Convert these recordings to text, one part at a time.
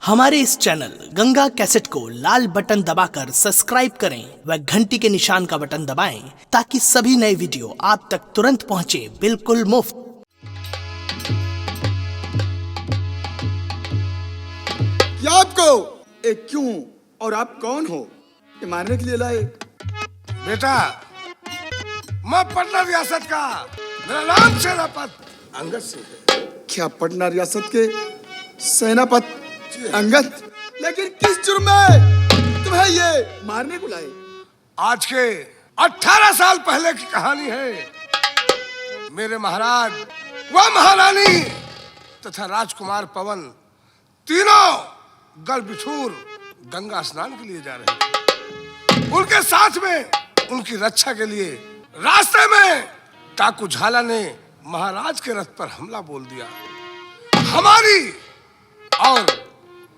हमारे इस channel Ganga cassette को लाल बटन दबाकर सब्सक्राइब करें व घंटी के निशान का बटन दबाएं ताकि सभी नए वीडियो आप तक तुरंत पहुंचे बिल्कुल मुफ्त। क्या आपको एक क्यों और आप कौन हो ये मानने के लिए लाए? बेटा, मैं पटना रियासत का, मेरा नाम सेनापति अंगद सिंह है। क्या पटना रियासत के सेनापति अंगद? लेकिन किस जुर्म में तुम्हें ये मारने को लाए? आज के 18 साल पहले की कहानी है। मेरे महाराज व महारानी तथा राजकुमार पवन तीनों गल बिठूर गंगा स्नान के लिए जा रहे थे। उनके साथ में उनकी रक्षा के लिए रास्ते में डाकू झाला ने महाराज के रथ पर हमला बोल दिया। हमारी और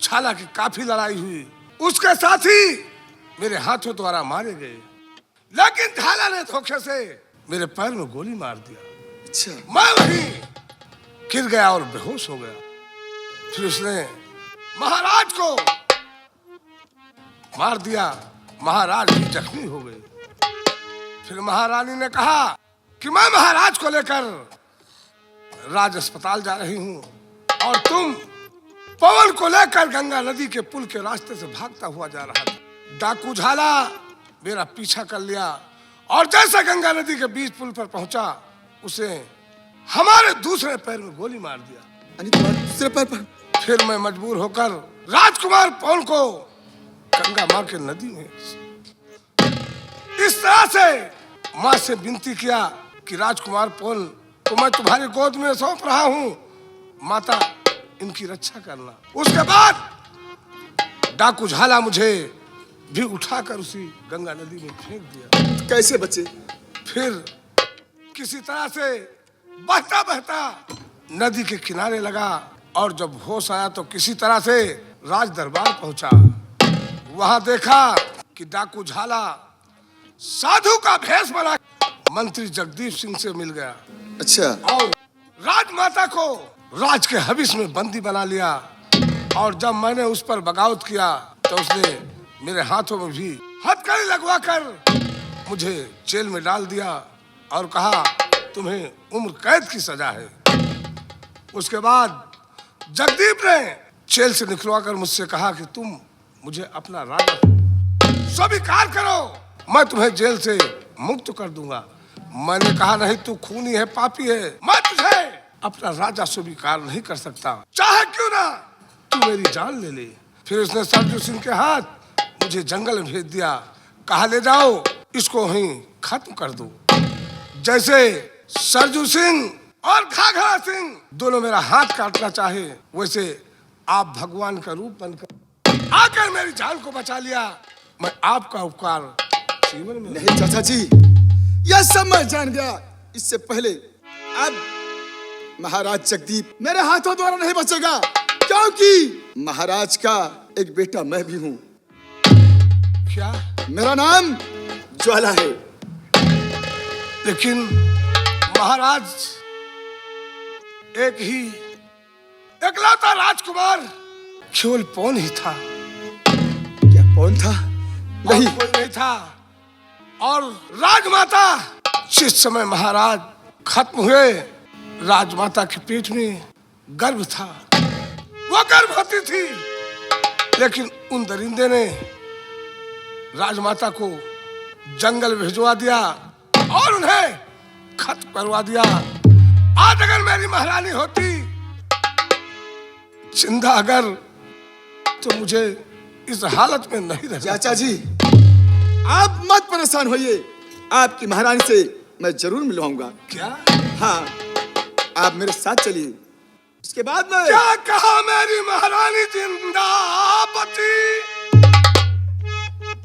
झाला की काफी लड़ाई हुई। उसके साथ ही मेरे हाथों द्वारा मारे गए, लेकिन झाला ने धोखे से मेरे पैर में गोली मार दिया। अच्छा। मैं वहीं गिर गया और बेहोश हो गया। फिर उसने महाराज को मार दिया। महाराज भी जख्मी हो गए। फिर महारानी ने कहा कि मैं महाराज को लेकर राज अस्पताल जा रही हूं और तुम पवन को लेकर गंगा नदी के पुल के रास्ते से भागता हुआ जा रहा था। डाकू झाला मेरा पीछा कर लिया और जैसे गंगा नदी के बीच पुल पर पहुंचा, उसे हमारे दूसरे पैर में गोली मार दिया। तुम्हारे दूसरे पैर पर? फिर मैं मजबूर होकर राजकुमार पवन को गंगा मां के नदी में इस तरह से मां से विनती किया कि राजकुमार पवन को मैं तुम्हारी गोद में सौंप रहा हूं, माता इनकी रक्षा करना। उसके बाद डाकू झाला मुझे भी उठाकर उसी गंगा नदी में फेंक दिया। कैसे बचे? फिर किसी तरह से बहता बहता नदी के किनारे लगा और जब होश आया तो किसी तरह से राज दरबार पहुंचा। वहां देखा कि डाकू झाला साधु का भेष बना मंत्री जगदीप सिंह से मिल गया। अच्छा। और राजमाता को राज के हविस में बंदी बना लिया। और जब मैंने उस पर बगावत किया तो उसने मेरे हाथों में भी हथकड़ी लगवाकर मुझे जेल में डाल दिया और कहा तुम्हें उम्र कैद की सजा है। उसके बाद जगदीप ने जेल से निकलवाकर मुझसे कहा कि तुम मुझे अपना राजा स्वीकार करो, मैं तुम्हें जेल से मुक्त कर दूंगा। मैंने कहा नहीं, तू खूनी है, पापी है, मैं तुझे अपना राजा स्वीकार नहीं कर सकता, चाहे क्यों ना तू मेरी जान ले ले। फिर उसने सरजू सिंह के हाथ मुझे जंगल में भेज दिया। कहा ले जाओ, इसको वहीं खत्म कर दो। जैसे सरजू सिंह और घाघरा सिंह दोनों मेरा हाथ काटना चाहे, वैसे आप भगवान का रूप बनकर आकर मेरी जान को बचा लिया। मैं आपका उपकार जीवन में नहीं चाचा जी, यह सब मैं जान गया। इससे पहले अब महाराज जगदीप मेरे हाथों द्वारा नहीं बचेगा, क्योंकि महाराज का एक बेटा मैं भी हूं। क्या? मेरा नाम ज्वाला है। लेकिन महाराज एक ही एकलौता राजकुमार केवल पवन ही था। क्या पवन था? नहीं, कोई नहीं था। और राजमाता जिस समय महाराज खत्म हुए, राजमाता के पेट में गर्भ था, वो गर्भवती थी। लेकिन उन दरिंदे ने राजमाता को जंगल भिजवा दिया और उन्हें खत्म करवा दिया। आज अगर मेरी महारानी होती जिंदा अगर, तो मुझे इस हालत में नहीं रहना। चाचा जी, आप मत परेशान होइए, आपकी महारानी से मैं जरूर मिलवाऊंगा। क्या? हाँ, आप मेरे साथ चलिए, उसके बाद मैं। क्या कहा मेरी महारानी जिंदा बची,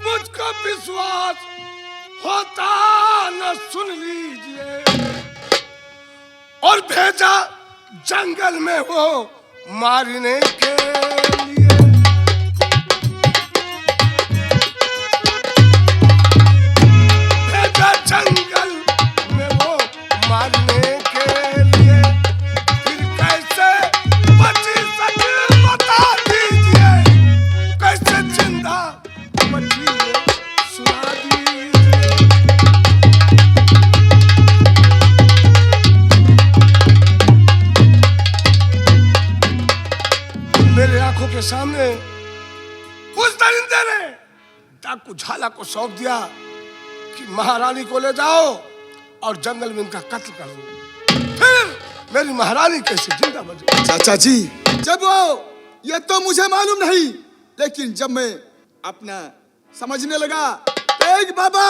मुझको विश्वास होता न सुन लीजिए, और भेजा जंगल में वो मारने के लिए। भेजा जंगल में वो मारने के लिए, फिर कैसे बची सच बता दीजिए। आंखों के सामने उस दरिंदे ने डाकू झाला को सौंप दिया कि महारानी को ले जाओ और जंगल में इनका कत्ल कर दो। फिर मेरी महारानी कैसे जिंदा बची? चाचा जी, जब वो, ये तो मुझे मालूम नहीं, लेकिन जब मैं अपना समझने लगा तो एक बाबा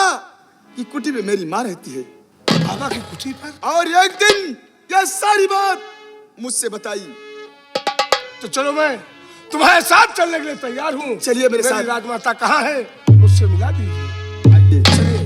की कुटी में मेरी माँ रहती है। बाबा की कुटी पर? और एक दिन यह सारी बात मुझसे बताई। तो चलो, मैं तुम्हारे साथ चलने के लिए तैयार हूँ। चलिए मेरे साथ। राजमाता कहाँ है, मुझसे मिला दीजिए। आइए। चलिए।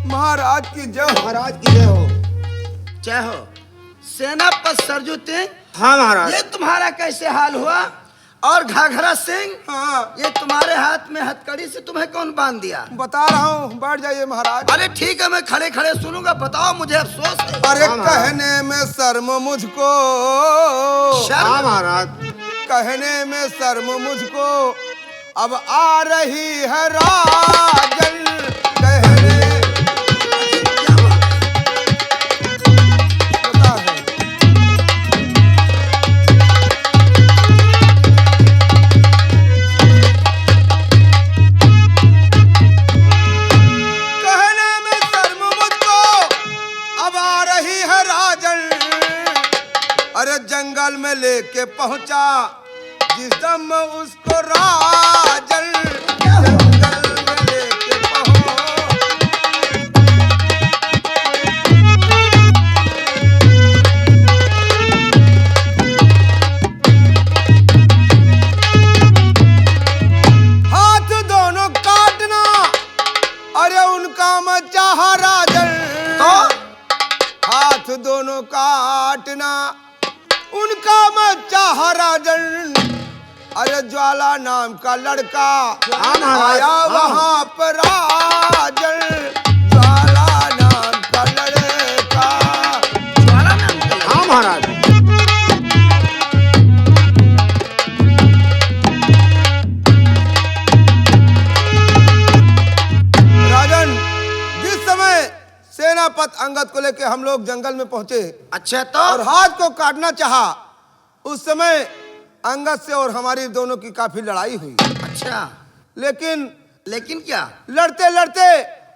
महाराज की जय हो। महाराज की जय हो। जय हो। सेनापति सरजू सिंह। हाँ महाराज। ये तुम्हारा कैसे हाल हुआ? और घाघरा सिंह, हाँ ये तुम्हारे हाथ में हथकड़ी से तुम्हें कौन बांध दिया? बता रहा हूँ, बैठ जाइए महाराज। अरे ठीक है, मैं खड़े खड़े सुनूंगा, बताओ, मुझे अफसोस है। अरे कहने में शर्म मुझको। शर्म? महाराज। कहने में शर्म मुझको, अब आ रही है राजन। कहने क्या हुआ? बता है। कहने में शर्म मुझको, अब आ रही है राजन। अरे जंगल में लेके पहुंचा जिस दम उसको राजन। जंगल में लेके पहुंच। हाथ दोनों काटना, अरे उनका मैं चाहा राजन। हाथ दोनों काटना, उनका मैं चाहा राजन। अरे ज्वाला नाम का लड़का आया वहां पर राजन। ज्वाला नाम का लड़का। ज्वाला नाम का लड़का? हाँ महाराज। राजन, जिस समय सेनापति अंगद को लेकर हम लोग जंगल में पहुंचे अच्छा, और तो हाथ को काटना चाहा, उस समय अंगद से और हमारी दोनों की काफी लड़ाई हुई। अच्छा, लेकिन क्या? लड़ते लड़ते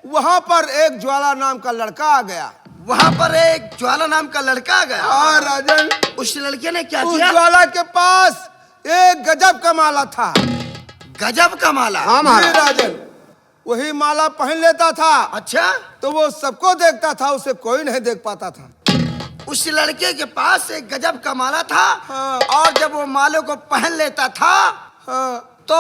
वहां पर एक ज्वाला नाम का लड़का आ गया। वहां पर एक ज्वाला नाम का लड़का आ गया। हाँ राजन। उस लड़के ने क्या उस किया? ज्वाला के पास एक गजब का माला था। गजब का माला? जी राजन। वही माला पहन लेता था। अच्छा, तो वो सबको देखता था, उसे कोई नहीं देख पाता था। उस लड़के के पास एक गजब का माला था। हाँ। और जब वो माले को पहन लेता था, हाँ। तो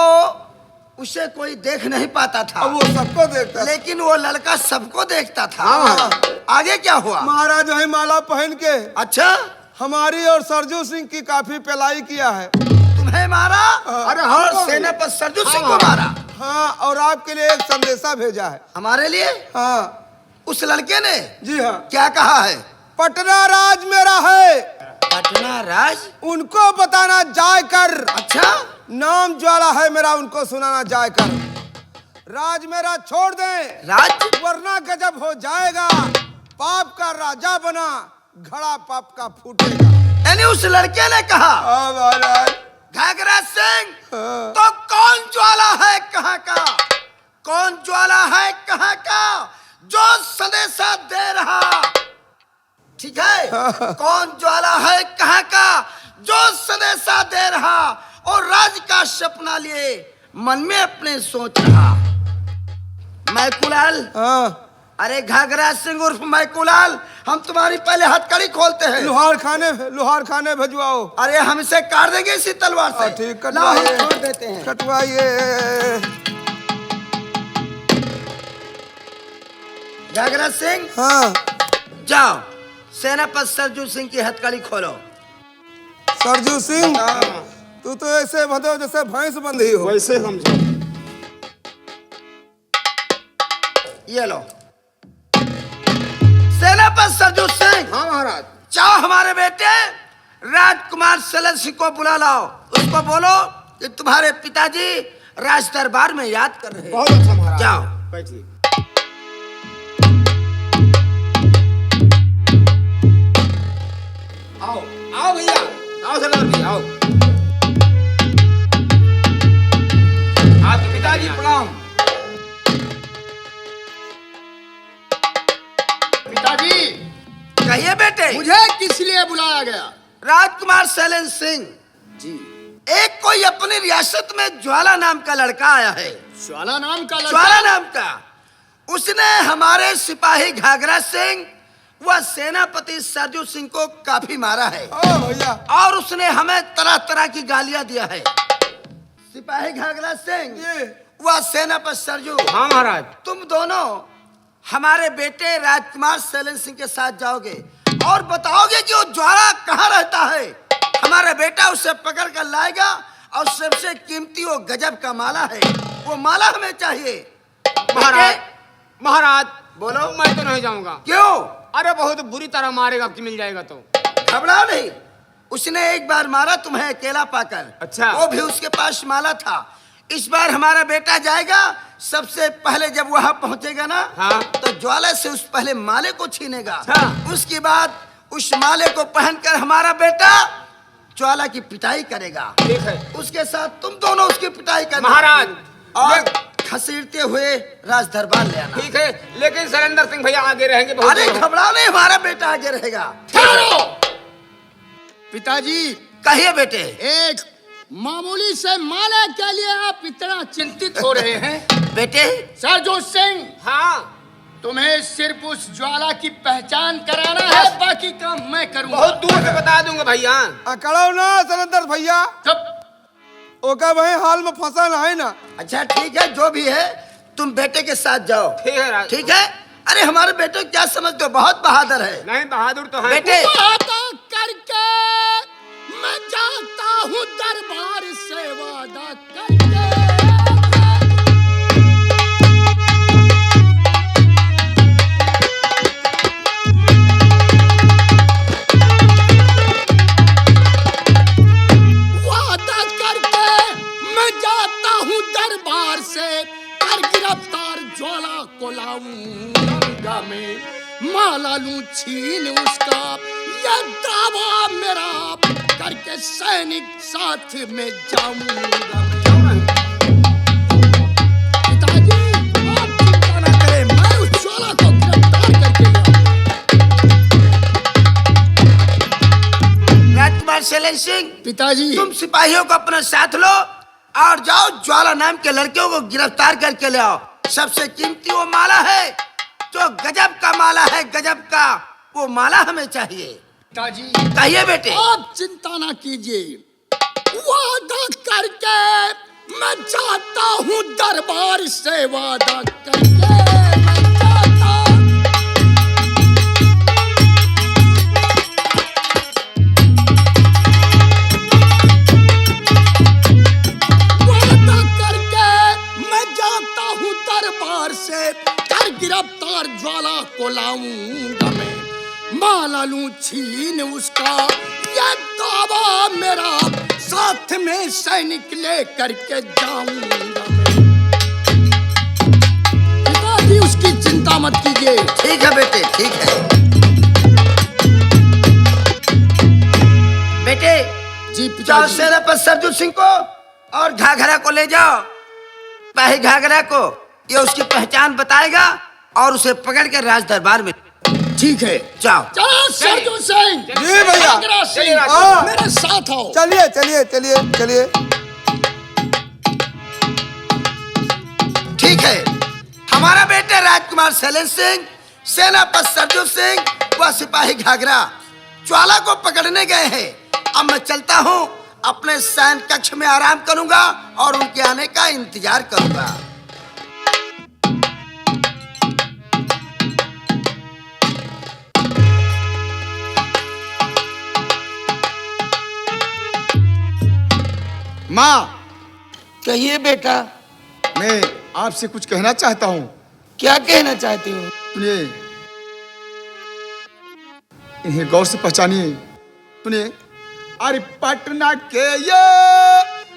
उसे कोई देख नहीं पाता था। अब वो सबको देखता था। लेकिन वो लड़का सबको देखता था। हाँ। आगे क्या हुआ? महाराज वही माला पहन के अच्छा, हमारी और सरजू सिंह की काफी पेलाई किया है। तुम्हें मारा? अरे और हमको भी। सेनापति सरजू सिंह को मारा? हाँ, और आपके लिए एक संदेशा भेजा है। हमारे लिए? हाँ उस लड़के ने जी हाँ। क्या कहा है? पटना राज मेरा है, पटना राज? उनको बताना जाए कर। अच्छा, नाम ज्वाला है मेरा, उनको सुनाना जाए कर। राज मेरा छोड़ दें, राज? वरना गजब हो जाएगा। पाप का राजा बना, घड़ा पाप का फूटेगा। यानी उस लड़के ने कहा, हाँ महाराज। घाघरा सिंह, हाँ। तो कौन ज्वाला है कहाँ का? कौन ज्वाला है कहाँ का जो संदेशा दे रहा? ठीक है, कौन ज्वाला है कहाँ का जो संदेशा दे रहा और राज का सपना लिए मन में अपने सोच रहा? मैकुलाल, हाँ। अरे घाघरा सिंह उर्फ मैकुलाल, हम तुम्हारी पहले हथकड़ी खोलते हैं। लोहार खाने भिजवाओ। अरे हम इसे काट देंगे इसी तलवार से। ठीक, लाओ, हम कटवाइए। छोड़ देते हैं। कटवाइए। घाघरा सिंह, हाँ। जाओ, सेनापति सरजू सिंह की हथकड़ी खोलो। सरजू सिंह, तू तो ऐसे बंधो जैसे भैंस बंधी हो। वैसे समझो। ये लो। सेनापति सरजू सिंह, हाँ महाराज। चाहो हमारे बेटे राजकुमार सैलन सिंह को बुला लाओ। उसको बोलो कि तुम्हारे पिताजी राज दरबार में याद कर रहे हैं। बहुत अच्छा महाराज। जाओ। बैठिए। आओ आओ भैया, आओ सरदार जी, आओ। आपके पिताजी प्रणाम। पिताजी, कहिए बेटे। मुझे किस लिए बुलाया गया? राजकुमार सैलन सिंह जी, एक कोई अपनी रियासत में ज्वाला नाम का लड़का आया है। ज्वाला नाम का लड़का? ज्वाला नाम का। उसने हमारे सिपाही घाघरा सिंह व सेनापति सरजू सिंह को काफी मारा है। ओ भैया। और उसने हमें तरह तरह की गालियां दिया है। सिपाही घाघरा सिंह व सेनापति सरजू, हाँ महाराज। तुम दोनों हमारे बेटे राजकुमार सैलन सिंह के साथ जाओगे और बताओगे कि वो ज्वाला कहाँ रहता है। हमारा बेटा उसे पकड़ कर लाएगा और सबसे कीमती वो गजब का माला है, वो माला हमें चाहिए। महाराज, महाराज बोलो। मैं तो नहीं जाऊंगा। क्यों? अरे बहुत बुरी तरह मारेगा कि मिल जाएगा तो। घबराओ नहीं, उसने एक बार मारा तुम्हें अकेला पाकर। अच्छा। वो भी उसके पास माला था। इस बार हमारा बेटा जाएगा, सबसे पहले जब वहां पहुंचेगा ना, हाँ। तो ज्वाला से उस पहले माले को छीनेगा। अच्छा। उसके बाद उस माले को पहनकर हमारा बेटा ज्वाला की पिटाई करेगा। ठीक है उसके साथ तुम दोनों उसकी पिटाई करना। महाराज। और खसीटते हुए राज दरबार ले आना। ठीक है, लेकिन सरेंद्र सिंह भैया आगे रहेंगे। बहुत अरे दूर है। घबराओ नहीं, हमारा बेटा आगे रहेगा। ठहरो। पिताजी, कहिए बेटे। एक मामूली से माला के लिए आप इतना चिंतित हो रहे हैं? बेटे, सरजू सिंह, हाँ, तुम्हें सिर्फ उस ज्वाला की पहचान कराना है, बाकी काम मैं करूंगा। बहुत दूर से बता दूंगा भैया। अकड़ो ना सरदार भैया, चुप। ओका वही हाल में फंसा ना है ना। अच्छा ठीक है, जो भी है तुम बेटे के साथ जाओ। ठीक है राज। ठीक है। अरे हमारे बेटे को क्या समझते हो, बहुत बहादुर है। नहीं, बहादुर तो है बेटे, वादा करके मैं जाता हूँ दरबार से, वादा करके। वादा करके मैं जाता हूँ दरबार से, कर गिरफ्तार ज्वाला को लाऊंगा मैं, माला लूं छीन उसका, ये दावा मेरा करके सैनिक साथ में जाऊंगा मैं। पिताजी, आप चिंता न करें, मैं उस ज्वाला को गिरफ्तार करके लाऊंगा। राजकुमार सैलन सिंह, पिताजी, तुम सिपाहियों को अपने साथ लो और जाओ ज्वाला नाम के लड़कियों को गिरफ्तार करके ले आओ। सबसे कीमती वो माला है, जो गजब का माला है, गजब का, वो माला हमें चाहिए। पिताजी, कहिए बेटे। आप चिंता ना कीजिए, वादा करके मैं जाता हूँ दरबार से, वादा करके मैं जाता। वादा करके मैं जाता हूँ दरबार से, कर गिरफ्तार ज्वाला को लाऊंगा मैं, माला लूं छीन उसका, ये दावा मेरा, साथ में सैनिक ले करके जाऊंगा मैं। पिताजी, उसकी चिंता मत कीजिए। ठीक है बेटे, ठीक है। बेटे, जी जाओ पिताजी। सेनापति सरजू सिंह को और घाघरा को ले जाओ। पहले घाघरा को ये उसकी पहचान बताएगा और उसे पकड़ कर राज दरबार में। ठीक है, जाओ। चलो सरजू सिंह, जी भैया। घाघरा चलिए सिंह, हाँ। मेरे साथ आओ। चलिए चलिए चलिए चलिए। ठीक है, हमारा बेटा राजकुमार सैलन सिंह, सेनापति सरजू सिंह व सिपाही घाघरा ज्वाला को पकड़ने गए हैं। अब मैं चलता हूँ, अपने शयन कक्ष में आराम करूंगा और उनके आने का इंतजार करूंगा। माँ, कहिए बेटा। मैं आपसे कुछ कहना चाहता हूँ। क्या कहना चाहती हूँ? सुनिए, इन्हें गौर से पहचानिए। सुनिए, अरे पटना के ये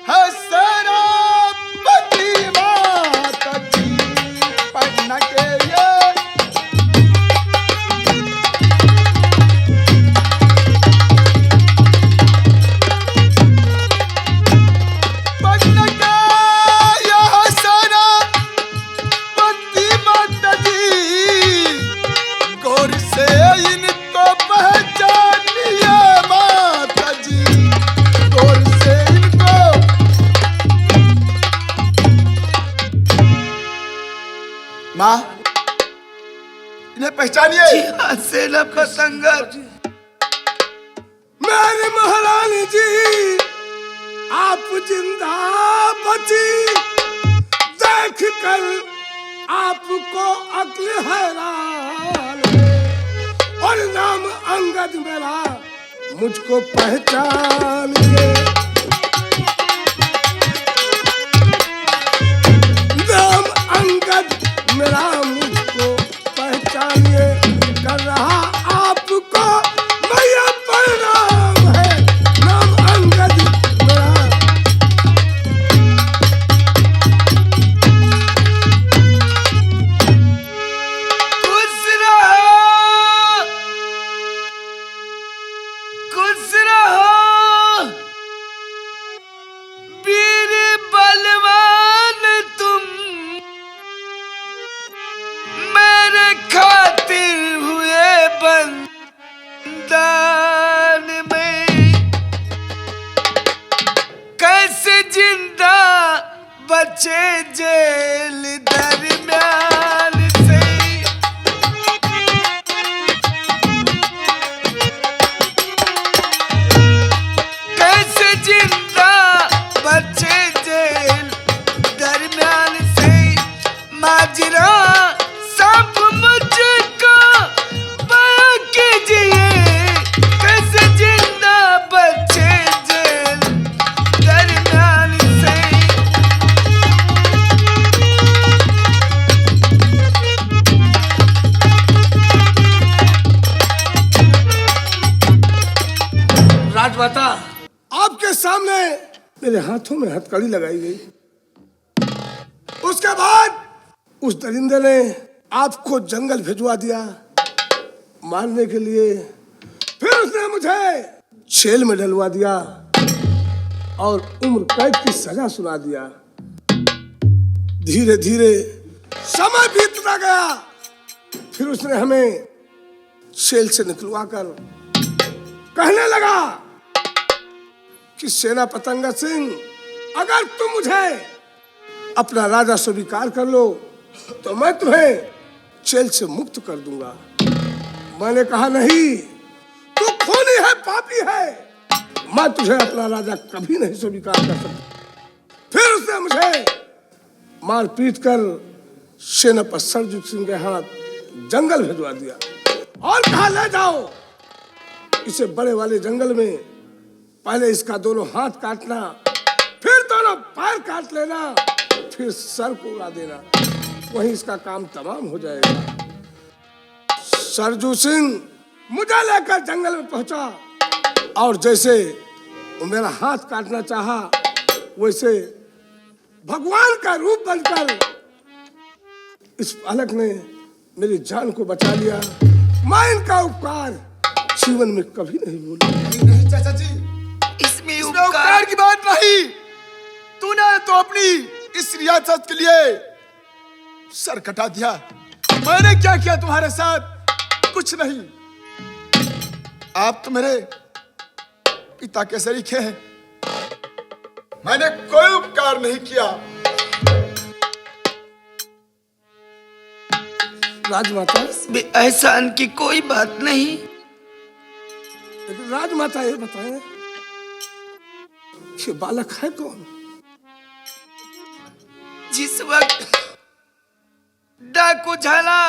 है सेनापति माता जी, पटना के ये माँ, इन्हें पहचानिए। सेनापतंगा मेरी महारानी जी, आप जिंदा बची देख कर आपको अक्ल हैरान है। और नाम अंगद मेरा मुझको पहचानिए, नाम अंगद मेरा मुझको पहचानिए, कर रहा आपको मैया प्रणाम है, नाम अंगद मेरा। खुश रहो, खुश रहो वीर बलवान तुम, मेरे खातिर हुए बंदान में, कैसे जिंदा बचे जेल दरमियान से, कैसे जिंदा बचे जेल दरमियान से, माजरा सब मुझको बयां कीजिए, कैसे जिंदा बचे जेल दरमियान से। राजमाता, आपके सामने मेरे हाथों में हथकड़ी लगाई गई। उसके बाद उस दरिंदे ने आपको जंगल भिजवा दिया मारने के लिए, फिर उसने मुझे जेल में डलवा दिया और उम्र कैद की सजा सुना दिया। धीरे धीरे समय बीतता गया, फिर उसने हमें जेल से निकलवा कर कहने लगा कि सेनापतंगा सिंह, अगर तुम मुझे अपना राजा स्वीकार कर लो तो मैं तुम्हें जेल से मुक्त कर दूंगा। मैंने कहा नहीं, तू खूनी है, पापी है, मैं तुझे अपना राजा कभी नहीं स्वीकार कर सकता। फिर उसने मुझे मार पीट कर सेनापति सरजू सिंह के हाथ जंगल भिजवा दिया और कहा ले जाओ इसे बड़े वाले जंगल में, पहले इसका दोनों हाथ काटना, फिर दोनों पैर काट लेना, फिर सर को उड़ा देना, वहीं इसका काम तमाम हो जाएगा। सरजू सिंह मुझे लेकर जंगल में पहुंचा और जैसे वो मेरा हाथ काटना चाहा, वैसे भगवान का रूप बनकर इस बालक ने मेरी जान को बचा लिया। मैं इनका उपकार जीवन में कभी नहीं भूलूंगा। नहीं चाचा जी, इसमें उपकार की बात नहीं, तूने तो अपनी इस रियासत के लिए सर कटा दिया। मैंने क्या किया तुम्हारे साथ? कुछ नहीं। आप तो मेरे पिता के सरीखे हैं, मैंने कोई उपकार नहीं किया। राजमाता, इसमें एहसान की कोई बात नहीं। लेकिन राजमाता ये बताएं कि बालक है कौन? जिस वक्त डाकू झाला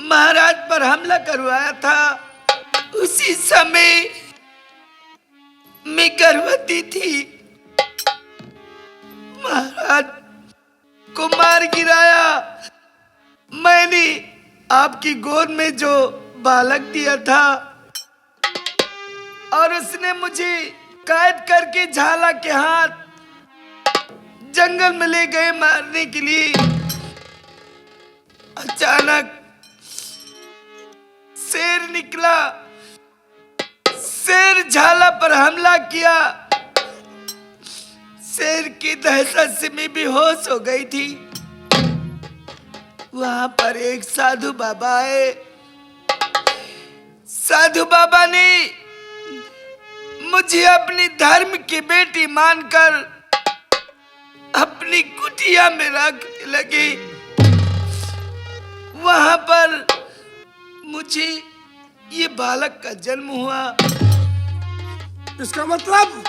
महाराज पर हमला करवाया था, उसी समय मैं गर्भवती थी। महाराज को मार गिराया, मैंने आपकी गोद में जो बालक दिया था, और उसने मुझे कैद करके झाला के हाथ जंगल में ले गए मारने के लिए। अचानक शेर निकला, शेर झाला पर हमला किया। शेर की दहशत से मैं बेहोश हो गई थी। वहां पर एक साधु बाबा आए। साधु बाबा ने मुझे अपनी धर्म की बेटी मानकर अपनी कुटिया में रखने लगे। वहां पर मुझे ये बालक का जन्म हुआ। इसका मतलब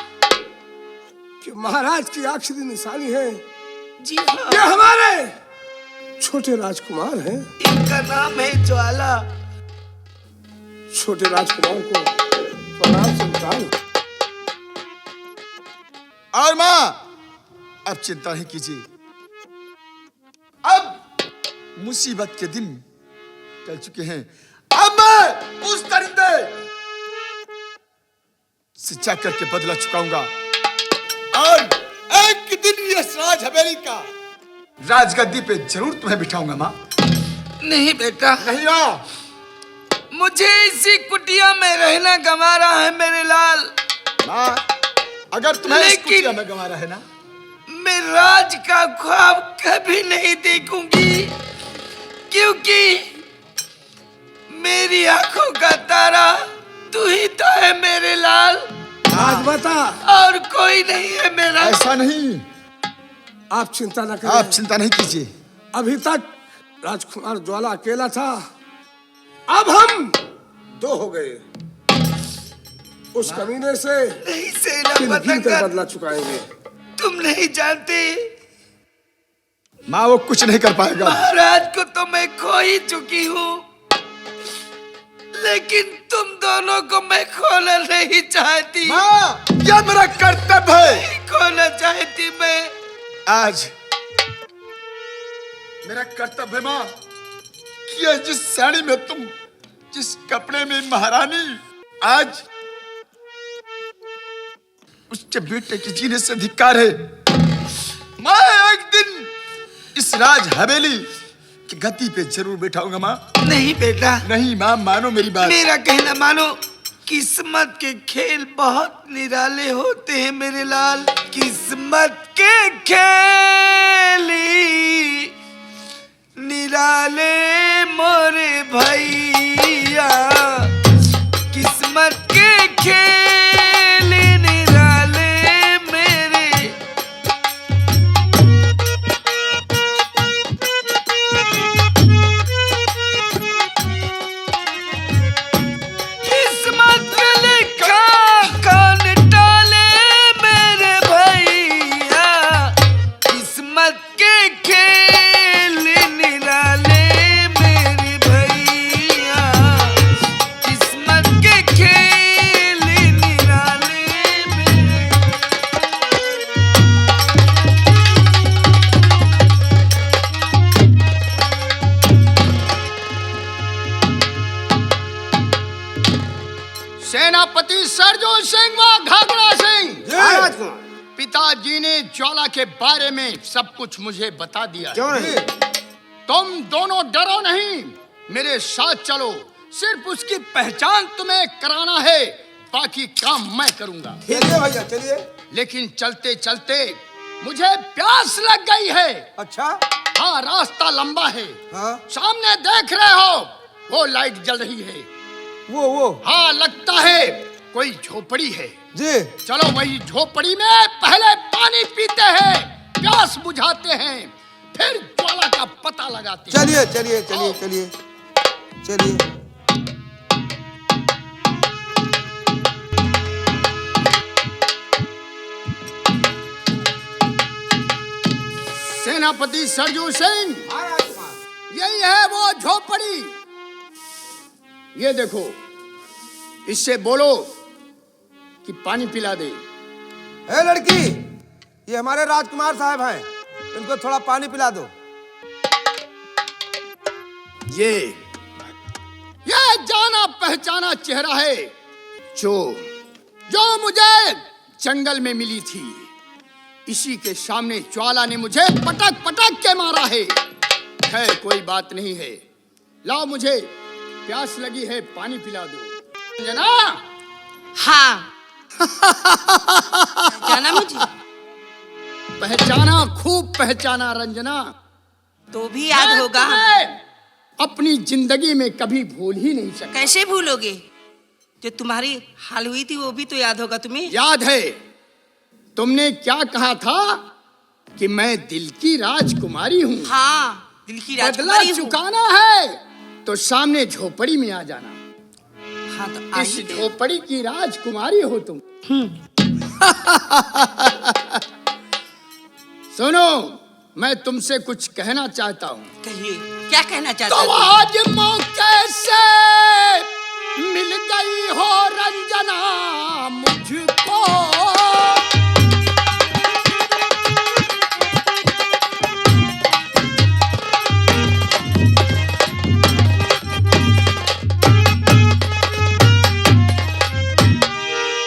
कि महाराज की आखिरी निशानी है। जी हाँ, ये हमारे छोटे राजकुमार हैं। इनका नाम है ज्वाला। छोटे राजकुमार को प्रणाम सुल्तान। और माँ, अब चिंता नहीं कीजिए। अब मुसीबत के दिन टल चुके हैं। अब मैं उस दरिंदे से जाकर के बदला चुकाऊंगा और एक दिन यशराज हवेली का राजगद्दी पे जरूर तुम्हें बिठाऊंगा माँ। नहीं बेटा, नहीं माँ। मुझे इसी कुटिया में रहना गंवारा है मेरे लाल। माँ, अगर तुम्हें इस लेकिन- कुटिया में गंवारा है ना, मैं राज का ख्वाब कभी नहीं देखूंगी, क्योंकि मेरी आंखों का तारा तू ही तो है मेरे लाल, आज बता। और कोई नहीं है मेरा। ऐसा नहीं। आप चिंता न आप करें। चिंता नहीं कीजिए। अभी तक राजकुमार ज्वाला अकेला था, अब हम दो हो गए। उस कमीने से नहीं सेना जिंदगी का पतंगर, बदला चुकाएंगे। तुम नहीं जानते माँ, वो कुछ नहीं कर पाएगा। महाराज को तो मैं खो ही चुकी हूँ, लेकिन तुम दोनों को मैं खोना नहीं चाहती। माँ, यह मेरा कर्तव्य है। नहीं खोना चाहती मैं। आज मेरा कर्तव्य है माँ कि यह जिस साड़ी में तुम, जिस कपड़े में महारानी, आज उसके बेटे के जीने से धिक्कार है। मैं एक दिन इस राज हवेली की गद्दी पे जरूर बैठाऊंगा माँ। नहीं बेटा, नहीं माँ, मानो मेरी बात। मेरा कहना मानो। किस्मत के खेल बहुत निराले होते हैं मेरे लाल। किस्मत के खेल निराले मोरे भैया, किस्मत के खेल निराले मेरे। किस्मत में लिखा कौन टाले मेरे भैया, किस्मत के खेल निराले मेरे भैया, किस्मत के खेल निराले मेरे। सेनापति सरजू सिंह व घाघरा सिंह, पिताजी ने ज्वाला के बारे में सब कुछ मुझे बता दिया। क्यों नहीं? तुम दोनों डरो नहीं, मेरे साथ चलो। सिर्फ उसकी पहचान तुम्हें कराना है, बाकी काम मैं करूंगा। चलिए भैया, चलिए। लेकिन चलते चलते मुझे प्यास लग गई है। अच्छा। हाँ, रास्ता लंबा है। हाँ। सामने देख रहे हो, वो लाइट जल रही है। वो हाँ, लगता है कोई झोपड़ी है। जी। चलो वही झोपड़ी में पहले पानी पीते हैं, प्यास बुझाते हैं, फिर ज्वाला का पता लगाते हैं। चलिए चलिए चलिए चलिए चलिए। सेनापति सरजू सिंह, यही है वो झोपड़ी। ये देखो, इससे बोलो कि पानी पिला दे। ए लड़की, ये हमारे राजकुमार साहब हैं, इनको थोड़ा पानी पिला दो। ये जाना पहचाना चेहरा है जो जो मुझे जंगल में मिली थी, इसी के सामने ज्वाला ने मुझे पटक पटक के मारा है। खैर कोई बात नहीं है, लाओ मुझे प्यास लगी है, पानी पिला दो। रंजना, हाँ जाना मुझे, पहचाना, खूब पहचाना रंजना। तो भी याद मैं होगा। तुम्हें अपनी जिंदगी में कभी भूल ही नहीं सकता। कैसे भूलोगे? जो तुम्हारी हाल हुई थी वो भी तो याद होगा तुम्हें। याद है, तुमने क्या कहा था कि मैं दिल की राजकुमारी हूँ। हाँ, दिल की बदला राजकुमारी हूँ। चुकाना है तो सामने झोपड़ी में आ जाना। हाँ तो इस आई गए। झोपड़ी की राजकुमारी हो तुम। सुनो, मैं तुमसे कुछ कहना चाहता हूँ। कहिए, क्या कहना चाहते तो हो? आज मौके से मिल गई हो रंजना मुझको।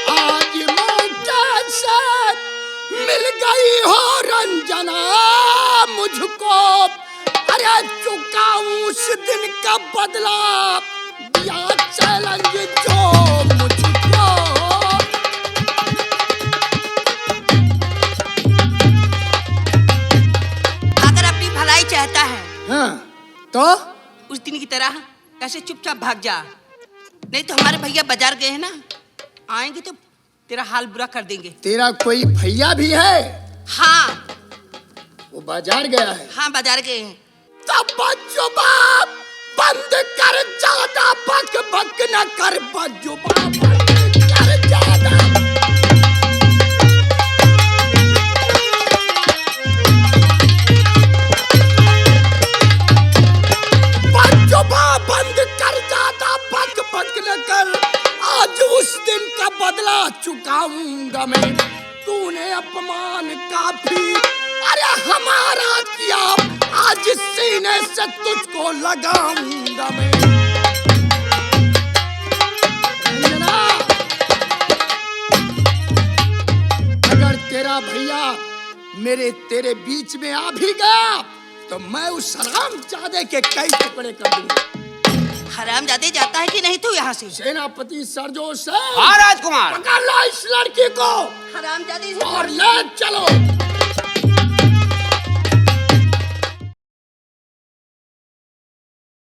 आज मौके से मिल गई हो रंजना मुझको। अरे चुकाऊं उस दिन का बदला, दिया चैलेंज जो मुझको। अगर अपनी भलाई चाहता है हाँ, तो उस दिन की तरह कैसे चुपचाप भाग जा। नहीं तो हमारे भैया बाजार गए हैं ना, आएंगे तो तेरा हाल बुरा कर देंगे। तेरा कोई भैया भी है? हाँ वो बाजार गया है। हाँ, बाजार गए हैं। तब जुबान बंद कर, ज्यादा बक बक न कर। जुबान बंद कर, ज्यादा जुबान बंद कर, ज्यादा बक बक न कर। आज उस दिन का बदला चुकाऊंगा मैं। तूने अपमान काफी अरे हमारा किया, आज सीने से तुझको लगाऊंगा मैं। रंजना, अगर तेरा भैया मेरे तेरे बीच में आ भी गया तो मैं उस हरामजादे के कई टुकड़े कर दूंगा। हरामजादे जाता है कि नहीं तू यहाँ से? सेनापति सरजो से हाँ राजकुमार। पकड़ लो इस लड़की को हरामजादे से और ले चलो।